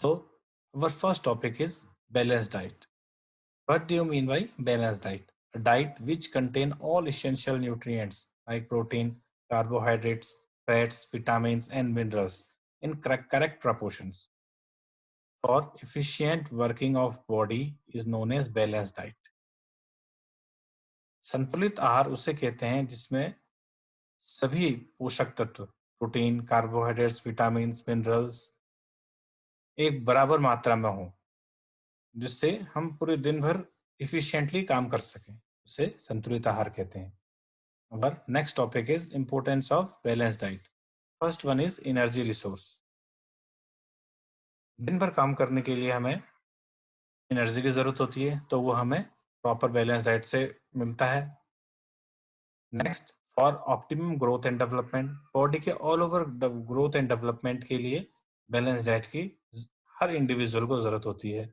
So, our first topic is balanced diet. What do you mean by balanced diet? A diet which contain all essential nutrients like protein, carbohydrates, fats, vitamins, and minerals in correct proportions. For efficient working of body is known as balanced diet. संतुलित आहार उसे कहते हैं जिसमें सभी पोषक तत्व protein, carbohydrates, vitamins, minerals एक बराबर मात्रा में हो, जिससे हम पूरे दिन भर एफिशिएंटली काम कर सकें। उसे संतुलित आहार कहते हैं। Our next topic is importance of balanced diet. First one is energy resource. दिन भर काम करने के लिए हमें एनर्जी की जरूरत होती है, तो वो हमें प्रॉपर बैलेंस डाइट से मिलता है। Next, for optimum growth and development, body के all over growth and development के लिए बैलेंस डाइट की हर इंडिविजुअल को जरूरत होती है।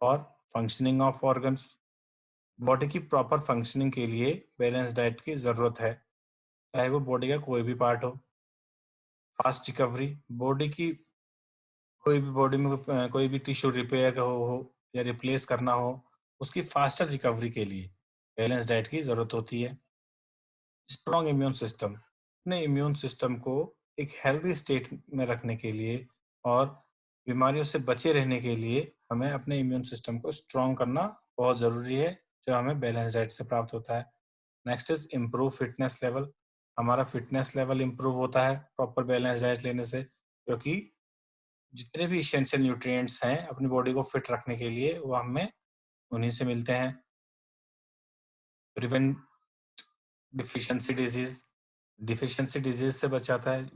For functioning of organs, body की प्रॉपर फंक्शनिंग के लिए बैलेंस डाइट की जरूरत है, चाहे वो बॉडी का कोई भी पार्ट हो। फास्ट रिकवरी, बॉडी की कोई भी बॉडी में कोई भी टिश्यू रिपेयर हो या रिप्लेस करना हो, उसकी फास्टर रिकवरी के लिए बैलेंस डाइट की जरूरत होती है। स्ट्रॉन्ग इम्यून सिस्टम, अपने इम्यून सिस्टम को एक हेल्दी स्टेट में रखने के लिए और बीमारियों से बचे रहने के लिए हमें अपने इम्यून सिस्टम को स्ट्रॉन्ग करना बहुत ज़रूरी है, जो हमें बैलेंस डाइट से प्राप्त होता है। Next is improve fitness level, हमारा फिटनेस लेवल इम्प्रूव होता है प्रॉपर बैलेंस डाइट लेने से, क्योंकि जितने भी इसेंशियल न्यूट्रिएंट्स हैं अपनी बॉडी को फिट रखने के लिए वो हमें उन्हीं से मिलते हैं। Prevent deficiency disease, deficiency disease से बचाता है।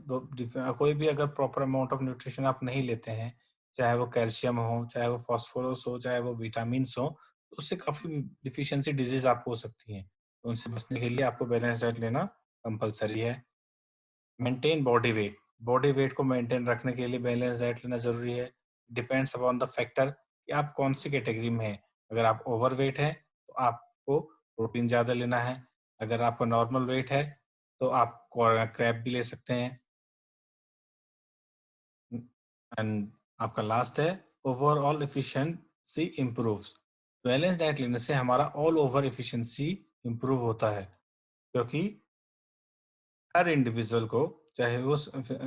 कोई भी अगर प्रॉपर अमाउंट ऑफ न्यूट्रिशन आप नहीं लेते हैं, चाहे वो कैल्शियम हो, चाहे वो फास्फोरस हो, चाहे वो विटामिन्स हो, तो उससे काफ़ी डिफिशियंसी डिजीज आपको हो सकती हैं। तो उनसे बचने के लिए आपको बैलेंस डाइट लेना कंपलसरी है। Maintain body weight, body weight को मेंटेन रखने के लिए बैलेंस डाइट लेना ज़रूरी है। डिपेंड्स अपॉन द फैक्टर कि आप कौन सी कैटेगरी में हैं। अगर आप ओवरवेट हैं, तो आपको प्रोटीन ज़्यादा लेना है। अगर आपका नॉर्मल वेट है, तो आप क्रैब भी ले सकते हैं। एंड आपका लास्ट है overall efficiency improves. Balance diet लेने से हमारा ऑल ओवर एफिशिएंसी इम्प्रूव होता है, क्योंकि हर इंडिविजुअल को, चाहे वो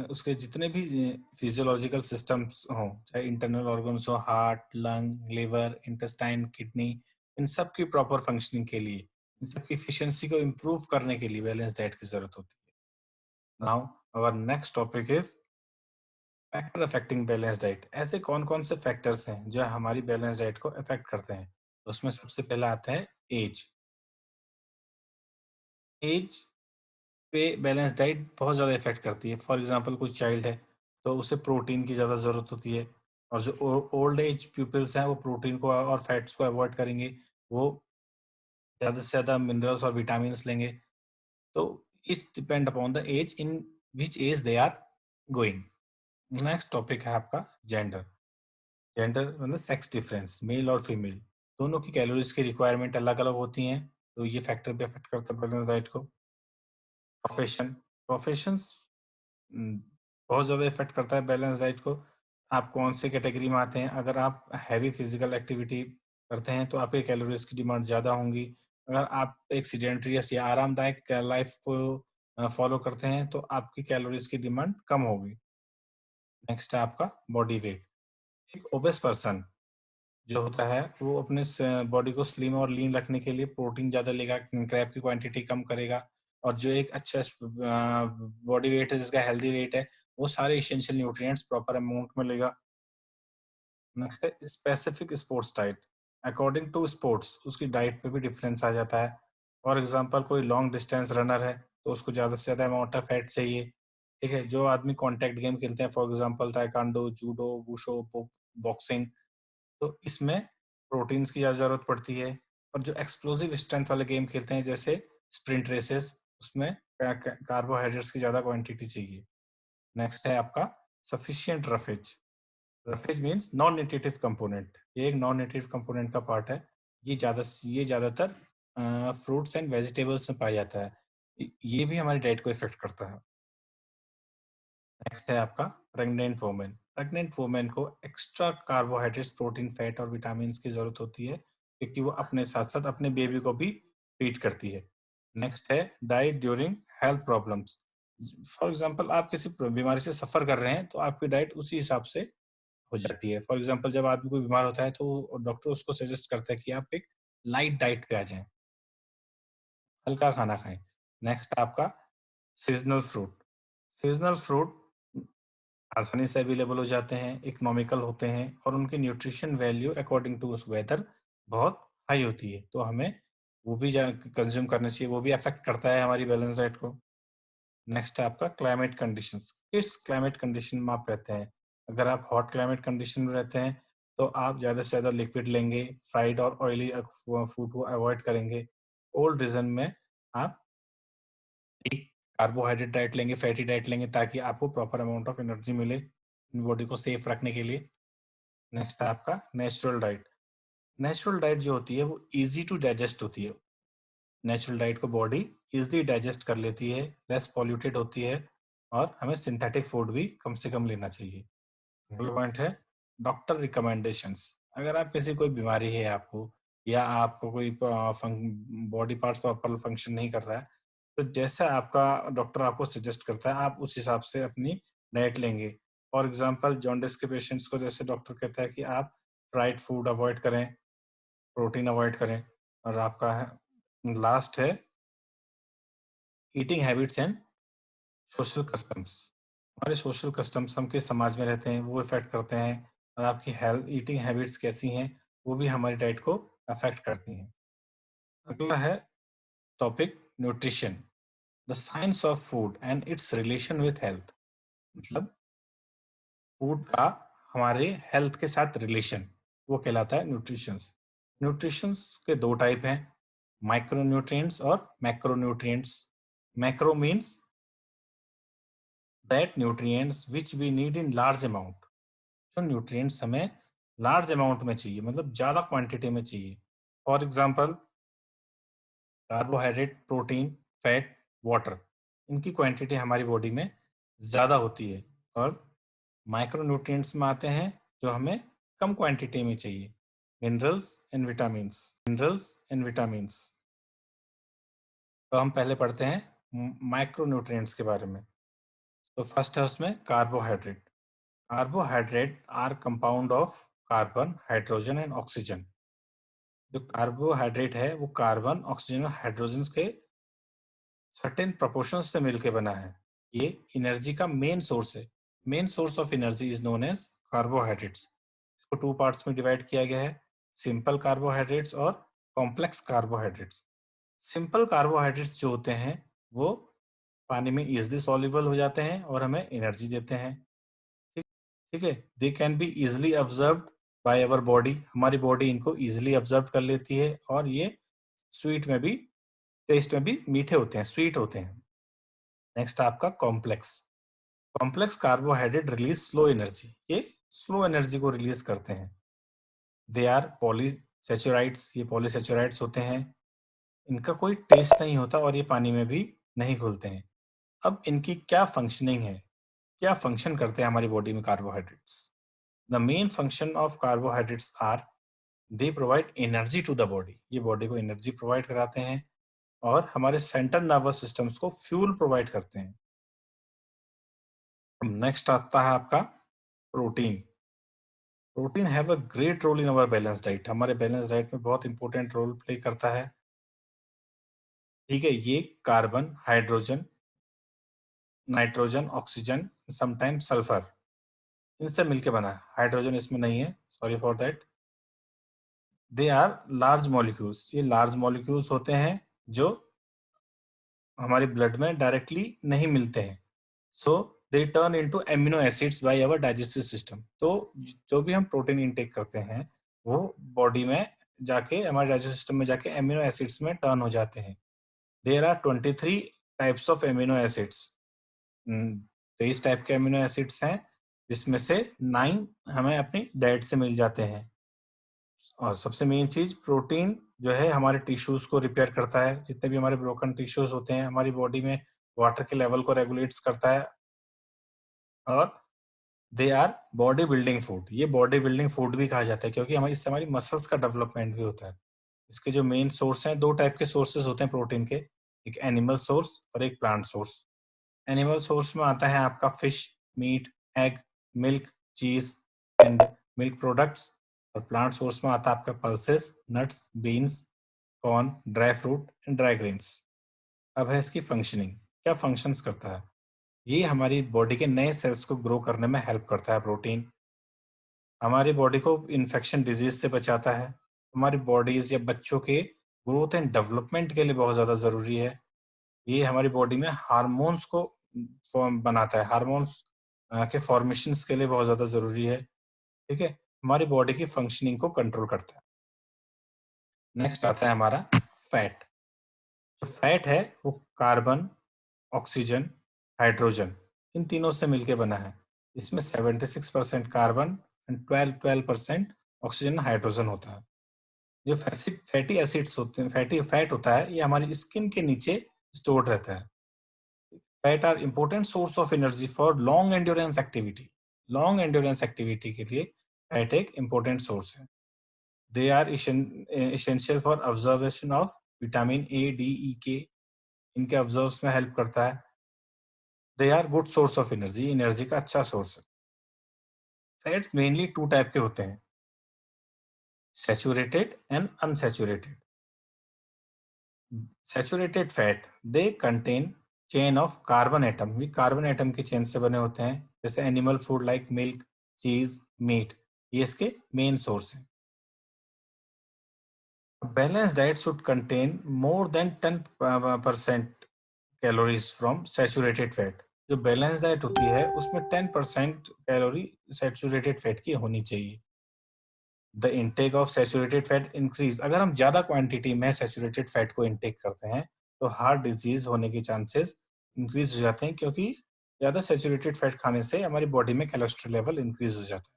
उसके जितने भी फिजियोलॉजिकल सिस्टम्स हों, चाहे इंटरनल ऑर्गन्स हो, heart, lung, liver, intestine, kidney, इन सब की प्रॉपर फंक्शनिंग के लिए, इन सब की एफिशिएंसी को इम्प्रूव करने के लिए बैलेंस डाइट की जरूरत होती है। Now our next topic is factor affecting balance diet. ऐसे कौन कौन से फैक्टर्स हैं जो हमारी बैलेंस डाइट को अफेक्ट करते हैं? उसमें सबसे पहला आता है एज। एज पे बैलेंस डाइट बहुत ज़्यादा इफ़ेक्ट करती है। फॉर एग्ज़ाम्पल कोई चाइल्ड है, तो उसे प्रोटीन की ज़्यादा ज़रूरत होती है, और जो ओल्ड एज पीपल्स हैं वो प्रोटीन को और फैट्स को अवॉइड करेंगे, वो ज़्यादा से ज़्यादा मिनरल्स और विटामिन्स लेंगे। तो it's depend upon the age in which age they are going. Next topic है आपका जेंडर। जेंडर मतलब सेक्स डिफरेंस, मेल और फीमेल दोनों की कैलोरीज की रिक्वायरमेंट अलग अलग होती हैं, तो ये फैक्टर भी अफेक्ट करता है बैलेंस डाइट को। प्रोफेशन, प्रोफेशंस उम, बहुत ज़्यादा इफ़ेक्ट करता है बैलेंस डाइट को। आप कौन से कैटेगरी में आते हैं? अगर आप हैवी फिज़िकल एक्टिविटी करते हैं, तो आपकी कैलोरीज़ की डिमांड ज़्यादा होंगी। अगर आप एक सेडेंटरियस या आरामदायक लाइफ़ को फ़ॉलो करते हैं, तो आपकी कैलोरीज़ की डिमांड कम होगी। नेक्स्ट है आपका बॉडी वेट। एक ओबेस पर्सन जो होता है, वो अपने बॉडी को स्लिम और लीन रखने के लिए प्रोटीन ज़्यादा लेगा, क्रैब की क्वांटिटी कम करेगा, और जो एक अच्छा बॉडी वेट है, जिसका हेल्दी वेट है, वो सारे इसेंशियल न्यूट्रिएंट्स प्रॉपर अमाउंट में लेगा। नेक्स्ट है specific sports diet. According to sports उसकी डाइट पे भी डिफरेंस आ जाता है। फॉर एग्जांपल कोई लॉन्ग डिस्टेंस रनर है, तो उसको ज़्यादा से ज़्यादा अमाउंट ऑफ फैट चाहिए। ठीक है, जो आदमी कॉन्टैक्ट गेम खेलते हैं, for example taekwondo, judo, wushu, boxing, तो इसमें प्रोटीन्स की ज़्यादा ज़रूरत पड़ती है। और जो एक्सप्लोसिव स्ट्रेंथ वाले गेम खेलते हैं, जैसे स्प्रिंट रेसेस, उसमें कार्बोहाइड्रेट्स की ज़्यादा क्वांटिटी चाहिए। नेक्स्ट है आपका sufficient roughage. Roughage means non nutritive component, ये एक नॉन न्यूट्रिटिव कंपोनेंट का पार्ट है। ये ज़्यादातर फ्रूट्स एंड वेजिटेबल्स में पाया जाता है। ये भी हमारी डाइट को इफेक्ट करता है। नेक्स्ट है आपका प्रेग्नेंट वुमेन। प्रेग्नेंट वुमेन को एक्स्ट्रा कार्बोहाइड्रेट्स, प्रोटीन, फैट और विटामिन की ज़रूरत होती है, क्योंकि वो अपने साथ-साथ अपने बेबी को भी फीड करती है। नेक्स्ट है diet during health problems. For example आप किसी बीमारी से सफ़र कर रहे हैं, तो आपकी डाइट उसी हिसाब से हो जाती है। फॉर एग्ज़ाम्पल जब आदमी कोई बीमार होता है, तो डॉक्टर उसको सजेस्ट करता है कि आप एक लाइट डाइट पे आ जाएँ, हल्का खाना खाएँ। नेक्स्ट आपका सीज़नल फ्रूट। सीज़नल फ्रूट आसानी से अवेलेबल हो जाते हैं, इकोनॉमिकल होते हैं और उनकी न्यूट्रिशन वैल्यू अकॉर्डिंग टू उस वेदर बहुत हाई होती है। तो हमें वो भी कंज़्यूम करना चाहिए, वो भी अफ़ेक्ट करता है हमारी बैलेंस डाइट को। नेक्स्ट है आपका क्लाइमेट कंडीशंस। किस क्लाइमेट कंडीशन में आप रहते हैं? अगर आप हॉट क्लाइमेट कंडीशन में रहते हैं, तो आप ज़्यादा से ज़्यादा लिक्विड लेंगे, फ्राइड और ऑयली फूड को अवॉइड करेंगे। कोल्ड रीजन में आप एक कार्बोहाइड्रेट डाइट लेंगे, फैटी डाइट लेंगे, ताकि आपको प्रॉपर अमाउंट ऑफ एनर्जी मिले बॉडी को सेफ रखने के लिए। नेक्स्ट है आपका नेचुरल डाइट। नेचुरल डाइट जो होती है वो इजी टू डाइजेस्ट होती है। नेचुरल डाइट को बॉडी इजीली डाइजेस्ट कर लेती है, लेस पॉल्यूटेड होती है और हमें सिंथेटिक फूड भी कम से कम लेना चाहिए। अगला पॉइंट है डॉक्टर रिकमेंडेशंस। अगर आप किसी कोई बीमारी है आपको, या आपको कोई बॉडी पार्ट्स प्रॉपर फंक्शन नहीं कर रहा है, तो जैसा आपका डॉक्टर आपको सजेस्ट करता है, आप उस हिसाब से अपनी डाइट लेंगे। फॉर एग्जांपल जॉन्डिस के पेशेंट्स को जैसे डॉक्टर कहता है कि आप फ्राइड फूड अवॉइड करें, प्रोटीन अवॉइड करें। और आपका है लास्ट है eating habits and social customs. हमारे सोशल कस्टम्स, हम किस समाज में रहते हैं, वो इफेक्ट करते हैं, और आपकी हेल्थ ईटिंग हैबिट्स कैसी हैं, वो भी हमारी डाइट को अफेक्ट करती हैं। अगला है topic nutrition, the science of food and it's relation with health. मतलब फूड का हमारे हेल्थ के साथ रिलेशन, वो कहलाता है न्यूट्रिशंस। न्यूट्रिशंस के दो टाइप हैं, माइक्रोन्यूट्रिएंट्स और macronutrients. Macro means that nutrients which we need in large amount. जो न्यूट्रिएंट्स हमें लार्ज अमाउंट में चाहिए, मतलब ज़्यादा क्वांटिटी में चाहिए। For example carbohydrate, protein, fat, water, इनकी क्वांटिटी हमारी बॉडी में ज़्यादा होती है। और माइक्रोन्यूट्रिएंट्स में आते हैं जो हमें कम क्वांटिटी में चाहिए, मिनरल्स एंड विटामिन्स। तो हम पहले पढ़ते हैं माइक्रोन्यूट्रिएंट्स के बारे में। तो फर्स्ट है उसमें carbohydrate. Carbohydrate are compound of carbon, hydrogen and oxygen. जो कार्बोहाइड्रेट है वो कार्बन, ऑक्सीजन और हाइड्रोजन के सर्टेन प्रोपोर्शंस से मिलके बना है। ये एनर्जी का मेन सोर्स है। Main source of energy is known as carbohydrates. इसको टू पार्ट्स में डिवाइड किया गया है, सिंपल कार्बोहाइड्रेट्स और कॉम्प्लेक्स कार्बोहाइड्रेट्स। सिंपल कार्बोहाइड्रेट्स जो होते हैं वो पानी में इजिली सॉल्युबल हो जाते हैं और हमें एनर्जी देते हैं। ठीक ठीक है, they can be easily observed by our body. हमारी बॉडी इनको इजिली ऑब्जर्व कर लेती है, और ये स्वीट में भी, टेस्ट में भी मीठे होते हैं, स्वीट होते हैं। नेक्स्ट आपका complex. Complex carbohydrate release slow energy, ये स्लो एनर्जी को रिलीज करते हैं। दे आर पॉलीसेचुराइड्स, ये पॉलीसेचुराइड्स होते हैं। इनका कोई टेस्ट नहीं होता और ये पानी में भी नहीं घुलते हैं। अब इनकी क्या फंक्शनिंग है, क्या फंक्शन करते हैं हमारी बॉडी में carbohydrates? The main function of carbohydrates are they provide energy to the body. ये बॉडी को एनर्जी प्रोवाइड कराते हैं और हमारे सेंट्रल नर्वस सिस्टम्स को फ्यूल प्रोवाइड करते हैं। नेक्स्ट आता है आपका protein. Protein have a great role in our balance diet. हमारे बैलेंस डाइट में बहुत इंपॉर्टेंट रोल प्ले करता है। ठीक है, ये carbon, hydrogen, nitrogen, oxygen, sometimes sulphur, इनसे मिलके बना है। हाइड्रोजन इसमें नहीं है, sorry for that. They are large molecules, ये लार्ज मॉलिक्यूल्स होते हैं जो हमारे ब्लड में डायरेक्टली नहीं मिलते हैं। So they turn into amino acids by our digestive system. तो जो भी हम प्रोटीन इनटेक करते हैं वो बॉडी में जाके, हमारे डाइजेस्टिव सिस्टम में जाके एमिनो एसिड्स में टर्न हो जाते हैं। There are 23 types of amino acids. 23 type के एमिनो एसिड्स हैं, जिसमें से 9 हमें अपनी डाइट से मिल जाते हैं। और सबसे मेन चीज, प्रोटीन जो है हमारे टिश्यूज को रिपेयर करता है। जितने भी हमारे ब्रोकन टिश्यूज होते हैं हमारी बॉडी में, वाटर के लेवल को रेगुलेट्स करता है। और they our body building food. ये बॉडी बिल्डिंग फूड भी कहा जाता है क्योंकि इससे हमारी मसल्स का डेवलपमेंट भी होता है। इसके जो मेन सोर्स हैं, 2 टाइप के सोर्सेस होते हैं प्रोटीन के, एक एनिमल सोर्स और एक प्लांट सोर्स। एनिमल सोर्स में आता है आपका fish, meat, egg, milk, cheese and milk products, और प्लांट सोर्स में आता है आपका pulses, nuts, beans, corn, dry fruit and dry grains. अब है इसकी फंक्शनिंग, क्या फंक्शंस करता है? ये हमारी बॉडी के नए सेल्स को ग्रो करने में हेल्प करता है प्रोटीन। हमारी बॉडी को इन्फेक्शन डिजीज से बचाता है। हमारी बॉडीज या बच्चों के ग्रोथ एंड डेवलपमेंट के लिए बहुत ज़्यादा ज़रूरी है। ये हमारी बॉडी में हार्मोन्स को फॉर्म बनाता है, हार्मोन्स के फॉर्मेशंस के लिए बहुत ज़्यादा ज़रूरी है, ठीक है? हमारी बॉडी की फंक्शनिंग को कंट्रोल करता है। नेक्स्ट आता है हमारा फैट। जो फैट है वो कार्बन, ऑक्सीजन, हाइड्रोजन, इन तीनों से मिलके बना है। इसमें 76% कार्बन एंड 12% ऑक्सीजन, हाइड्रोजन होता है। जो फैटी एसिड्स होते हैं, फैटी फैट होता है, ये हमारी स्किन के नीचे स्टोर्ड रहता है। Fat are important source of energy for long endurance activity. Long endurance activity के लिए फैट एक इम्पोर्टेंट सोर्स है। They are essential for observation of vitamin A, D, E, K, इनके ऑब्जर्व में हेल्प करता है। They are good source of energy, energy का अच्छा सोर्स है। फैट्स मेनली 2 टाइप के होते हैं, saturated and unsaturated. Saturated fat, they contain chain of carbon atom, ये कार्बन एटम की चेन से बने होते हैं, जैसे एनिमल फूड लाइक मिल्क, चीज, मीट, ये इसके मेन सोर्स हैं। Balance diet should contain more than 10% calories from saturated fat. जो बैलेंस डाइट होती है उसमें 10% कैलोरी सैचुरेटेड फैट की होनी चाहिए। The intake of saturated fat increase, अगर हम ज्यादा क्वांटिटी में सैचुरेटेड फैट को इंटेक करते हैं तो हार्ट डिजीज होने के चांसेस इंक्रीज हो जाते हैं, क्योंकि ज्यादा सैचुरेटेड फैट खाने से हमारी बॉडी में कोलेस्ट्रॉल लेवल इंक्रीज हो जाता है।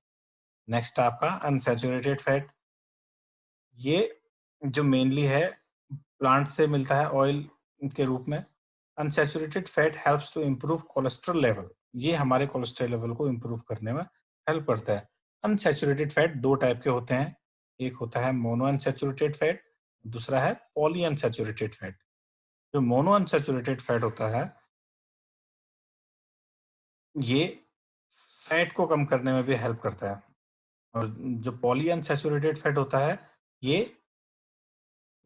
नेक्स्ट आपका अनसैचुरेटेड फैट, ये जो मेनली है प्लांट से मिलता है ऑयल के रूप में। Unsaturated fat helps to improve cholesterol level, ये हमारे कोलेस्ट्रॉल लेवल को इम्प्रूव करने में हेल्प करता है। अनसैचुरेटेड फैट 2 टाइप के होते हैं, एक होता है मोनो अनसैचुरेटेड फैट, दूसरा है पॉली अनसैचुरेटेड फैट। जो मोनो अनसैचुरेटेड फैट होता है, ये फैट को कम करने में भी हेल्प करता है, और जो पॉली अनसैचुरेटेड फैट होता है, ये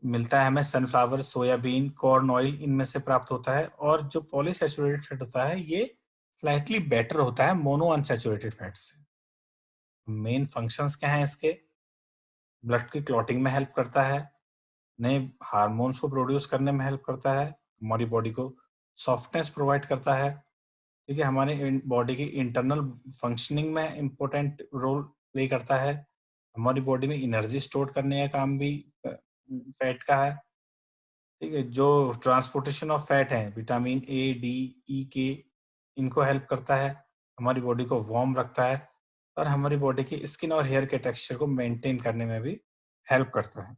मिलता है हमें सनफ्लावर, सोयाबीन, कॉर्न ऑयल, इनमें से प्राप्त होता है। और जो पॉलीसैचुरेटेड फैट होता है, ये स्लाइटली बेटर होता है मोनो अनसैचुरेटेड फैट से। मेन फंक्शंस क्या हैं इसके? ब्लड की क्लॉटिंग में हेल्प करता है, नए हार्मोन्स को प्रोड्यूस करने में हेल्प करता है, हमारी बॉडी को सॉफ्टनेस प्रोवाइड करता है, ठीक है, हमारे बॉडी की इंटरनल फंक्शनिंग में इम्पोर्टेंट रोल प्ले करता है, हमारी बॉडी में एनर्जी स्टोर करने का काम भी फैट का है, ठीक है। जो ट्रांसपोर्टेशन ऑफ फैट है, विटामिन ए, डी, ई, के, इनको हेल्प करता है, हमारी बॉडी को वार्म रखता है, और हमारी बॉडी की स्किन और हेयर के टेक्सचर को मेंटेन करने में भी हेल्प करता है।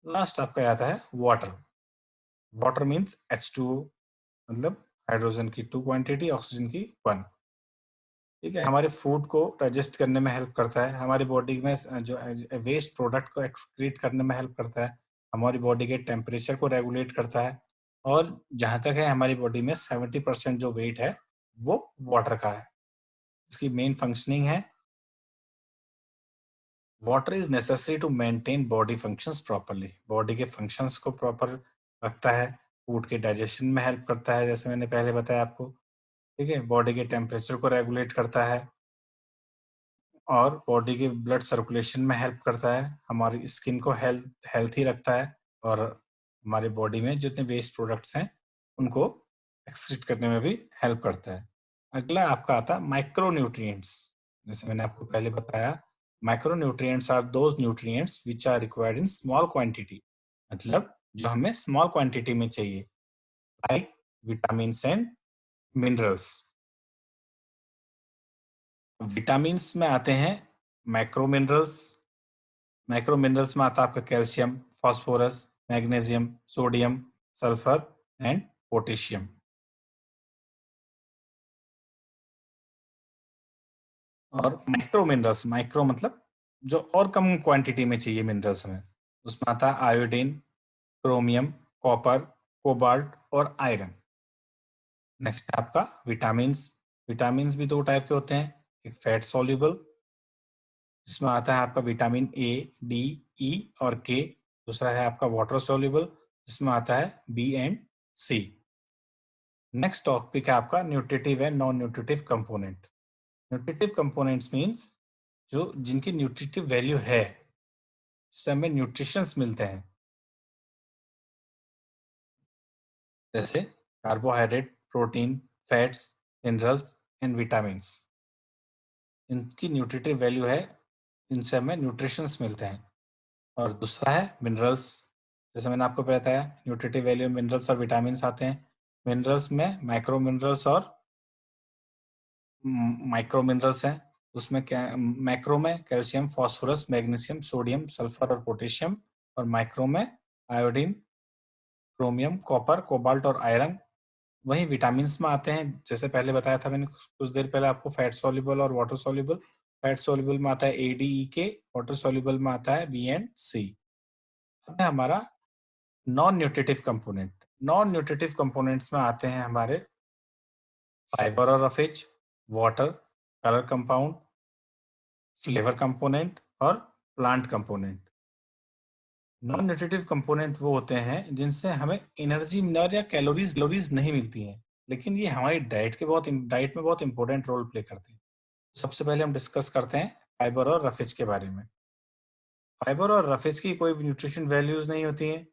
लास्ट आपका आता है वाटर। वाटर मीन्स H2O, मतलब हाइड्रोजन की 2 क्वांटिटी, ऑक्सीजन की 1, ठीक है। हमारे फूड को डाइजेस्ट करने में हेल्प करता है, हमारी बॉडी में जो वेस्ट प्रोडक्ट को एक्सक्रीट करने में हेल्प करता है, हमारी बॉडी के टेम्परेचर को रेगुलेट करता है, और जहाँ तक है हमारी बॉडी में 70% जो वेट है वो वाटर का है। इसकी मेन फंक्शनिंग है, water is necessary to maintain body functions properly, body के फंक्शंस को प्रॉपर रखता है, फूड के डाइजेशन में हेल्प करता है, जैसे मैंने पहले बताया आपको, ठीक है, बॉडी के टेम्परेचर को रेगुलेट करता है, और बॉडी के ब्लड सर्कुलेशन में हेल्प करता है, हमारी स्किन को हेल्थी रखता है, और हमारी बॉडी में जितने वेस्ट प्रोडक्ट्स हैं उनको एक्सक्रीट करने में भी हेल्प करता है। अगला आपका आता है माइक्रो न्यूट्रिएंट्स। जैसे मैंने आपको पहले बताया, micro nutrients are those nutrients which are required in small quantity, मतलब जो हमें स्मॉल क्वांटिटी में चाहिए, like vitamin and minerals. Vitamins में आते हैं मैक्रो मिनरल्स, माइक्रो मिनरल्स में आता है आपका calcium, phosphorus, magnesium, sodium, sulphur and potassium. और माइक्रो मिनरल्स, माइक्रो मतलब जो और कम क्वांटिटी में चाहिए मिनरल्स हमें, उसमें आता है आयोडीन, क्रोमियम, कॉपर, कोबाल्ट और आयरन। नेक्स्ट है आपका विटामिन्स। विटामिन्स भी दो टाइप के होते हैं, एक फैट सॉल्युबल जिसमें आता है आपका विटामिन ए, डी, ई और के। दूसरा है आपका वाटर सॉल्युबल जिसमें आता है B and C. Next topic है आपका nutritive and non nutritive component. Nutritive components means जो जिनकी न्यूट्रिटिव वैल्यू है, जिससे हमें न्यूट्रिशंस मिलते हैं, जैसे carbohydrate, protein, fats, minerals and vitamins. इनकी न्यूट्रिटिव वैल्यू है, इनसे हमें न्यूट्रिशंस मिलते हैं। और दूसरा है मिनरल्स, जैसे मैंने आपको बताया न्यूट्रिटिव वैल्यू मिनरल्स और विटामिन्स आते हैं। मिनरल्स में माइक्रो मिनरल्स और माइक्रो मिनरल्स हैं। उसमें क्या, मैक्रो में calcium, phosphorus, magnesium, sodium, sulphur और पोटेशियम। और माइक्रो में आयोडीन, क्रोमियम, कॉपर, कोबाल्ट और आयरन। वहीं विटामिन्स में आते हैं, जैसे पहले बताया था मैंने कुछ देर पहले आपको, फैट सॉल्युबल और वाटर सॉल्युबल। फैट सॉल्युबल में आता है ए, डी, ई, के। वाटर सॉल्युबल में आता है बी एंड सी। अब है हमारा non nutritive component. Non nutritive components में आते हैं हमारे फाइबर और roughage, water, colour compound, flavour component और plant component. Non nutritive component वो होते हैं जिनसे हमें एनर्जी या कैलोरीज नहीं मिलती हैं, लेकिन ये हमारी डाइट में बहुत इंपॉर्टेंट रोल प्ले करते हैं। सबसे पहले हम डिस्कस करते हैं फाइबर और रफेज के बारे में। फाइबर और रफेज की कोई न्यूट्रिशन वैल्यूज नहीं होती हैं।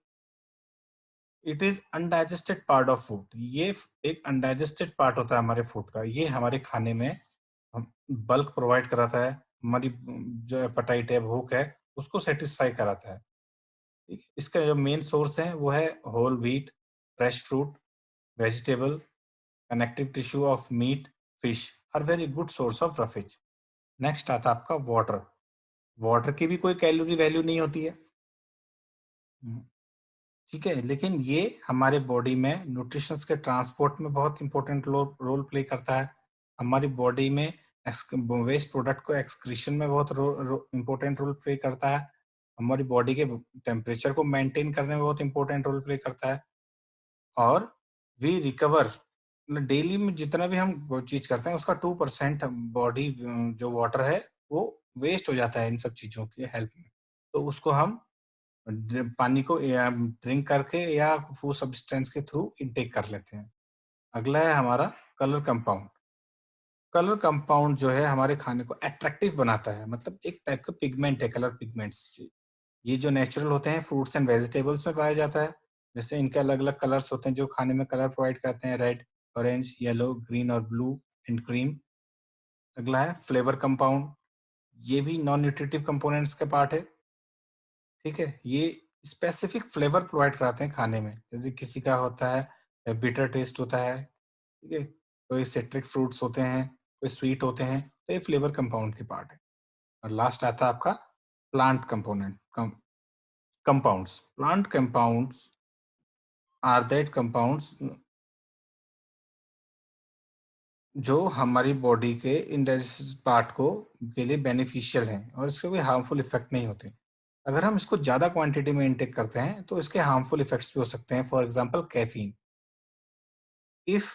It is undigested part of food. ये एक अनडाइजेस्टेड पार्ट होता है हमारे फूड का। ये हमारे खाने में बल्क प्रोवाइड कराता है, हमारी जो एपेटाइट है, भूख है, उसको सेटिस्फाई कराता है। ठीक है? इसका जो मेन सोर्स है वो है whole wheat, fresh fruit, vegetable, connective tissue of meat, fish are very good source of roughage. Next आता है आपका वाटर। वाटर की भी कोई कैलोरी वैल्यू नहीं होती है, ठीक है, लेकिन ये हमारे बॉडी में न्यूट्रिशंस के ट्रांसपोर्ट में बहुत इंपॉर्टेंट रोल प्ले करता है। हमारी बॉडी में वेस्ट प्रोडक्ट को एक्सक्रीशन में बहुत इंपॉर्टेंट रोल प्ले करता है। हमारी बॉडी के टेम्परेचर को मेंटेन करने में बहुत इंपॉर्टेंट रोल प्ले करता है। और वी रिकवर, डेली में जितना भी हम वो चीज करते हैं उसका 2% बॉडी जो वाटर है वो वेस्ट हो जाता है इन सब चीजों की हेल्प में। तो उसको हम पानी को या ड्रिंक करके या फूड सब्सटेंस के थ्रू इनटेक कर लेते हैं। अगला है हमारा कलर कंपाउंड। कलर कंपाउंड जो है हमारे खाने को अट्रैक्टिव बनाता है, मतलब एक टाइप का पिगमेंट है, कलर पिगमेंट्स। ये जो नेचुरल होते हैं फ्रूट्स एंड वेजिटेबल्स में पाया जाता है। जैसे इनके अलग अलग कलर्स होते हैं जो खाने में कलर प्रोवाइड करते हैं, रेड, ऑरेंज, येलो, ग्रीन और ब्लू एंड क्रीम। अगला है फ्लेवर कंपाउंड। ये भी नॉन न्यूट्रिटिव कंपोनेंट्स के पार्ट है। ठीक है, ये स्पेसिफिक फ्लेवर प्रोवाइड कराते हैं खाने में। जैसे किसी का होता है बिटर टेस्ट होता है, ठीक है, कोई सिट्रिक फ्रूट्स होते हैं, कोई स्वीट होते हैं, तो ये फ्लेवर कंपाउंड की पार्ट है। और लास्ट आता है आपका plant component compounds. Plant compounds are that compounds जो हमारी बॉडी के इंडाइजेस्ट पार्ट को के लिए बेनिफिशियल हैं और इसके कोई हार्मफुल इफेक्ट नहीं होते। अगर हम इसको ज़्यादा क्वांटिटी में इंटेक करते हैं तो इसके हार्मफुल इफेक्ट्स भी हो सकते हैं। For example caffeine. इफ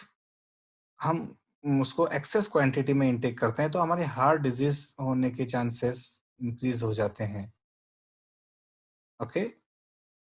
हम उसको एक्सेस क्वांटिटी में इंटेक करते हैं तो हमारे हार्ट डिजीज होने के चांसेस इंक्रीज हो जाते हैं। ओके,